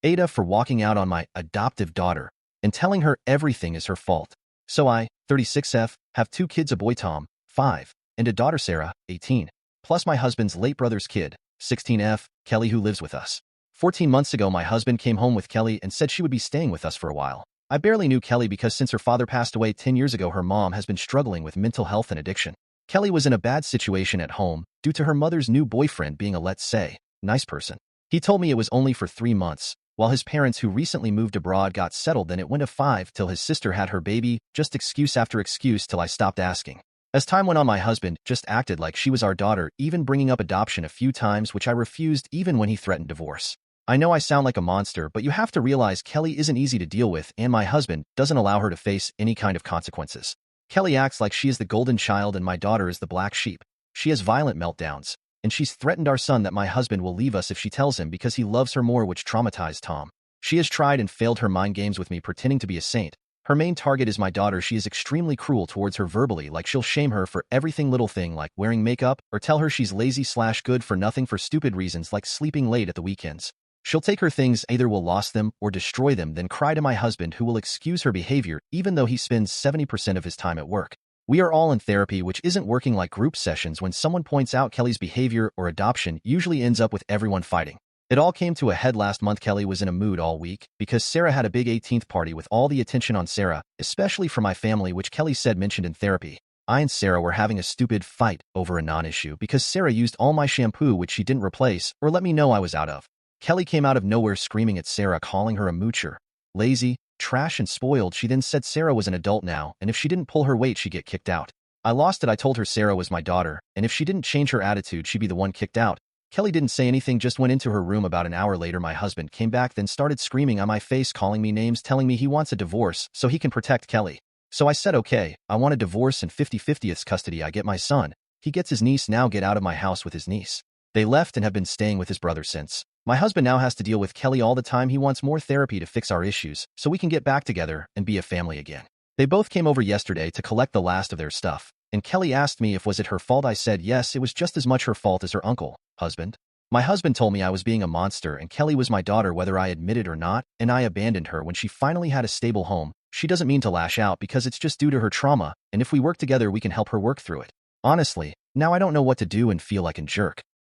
Aitah for walking out on my adoptive daughter and telling her everything is her fault. So I, 36F, have 2 kids, a boy Tom, 5, and a daughter Sarah, 18, plus my husband's late brother's kid, 16F, Kelly, who lives with us. 14 months ago, my husband came home with Kelly and said she would be staying with us for a while. I barely knew Kelly because since her father passed away 10 years ago, her mom has been struggling with mental health and addiction. Kelly was in a bad situation at home due to her mother's new boyfriend being a, let's say, nice person. He told me it was only for 3 months, while his parents who recently moved abroad got settled. Then it went to 5 till his sister had her baby, just excuse after excuse till I stopped asking. As time went on, my husband just acted like she was our daughter, even bringing up adoption a few times, which I refused even when he threatened divorce. I know I sound like a monster, but you have to realize Kelly isn't easy to deal with, and my husband doesn't allow her to face any kind of consequences. Kelly acts like she is the golden child and my daughter is the black sheep. She has violent meltdowns, and she's threatened our son that my husband will leave us if she tells him because he loves her more, which traumatized Tom. She has tried and failed her mind games with me, pretending to be a saint. Her main target is my daughter. She is extremely cruel towards her verbally, like she'll shame her for everything, little thing like wearing makeup, or tell her she's lazy/good for nothing for stupid reasons like sleeping late at the weekends. She'll take her things, either will lost them or destroy them, then cry to my husband, who will excuse her behavior even though he spends 70% of his time at work. We are all in therapy, which isn't working, like group sessions. When someone points out Kelly's behavior or adoption, usually ends up with everyone fighting. It all came to a head last month. Kelly was in a mood all week because Sarah had a big 18th party with all the attention on Sarah, especially from my family, which Kelly said mentioned in therapy. I and Sarah were having a stupid fight over a non-issue because Sarah used all my shampoo, which she didn't replace or let me know I was out of. Kelly came out of nowhere screaming at Sarah, calling her a moocher, lazy, trash, and spoiled. She then said Sarah was an adult now, and if she didn't pull her weight, she'd get kicked out. I lost it. I told her Sarah was my daughter, and if she didn't change her attitude, she'd be the one kicked out. Kelly didn't say anything, just went into her room. About an hour later, my husband came back, then started screaming on my face, calling me names, telling me he wants a divorce so he can protect Kelly. So I said, okay, I want a divorce and 50/50 custody. I get my son, he gets his niece. Now get out of my house with his niece. They left and have been staying with his brother since. My husband now has to deal with Kelly all the time. He wants more therapy to fix our issues so we can get back together and be a family again. They both came over yesterday to collect the last of their stuff, and Kelly asked me if was it her fault. I said yes, it was just as much her fault as her uncle, husband. My husband told me I was being a monster and Kelly was my daughter whether I admit it or not, and I abandoned her when she finally had a stable home. She doesn't mean to lash out because it's just due to her trauma, and if we work together we can help her work through it. Honestly, now I don't know what to do and feel like a jerk.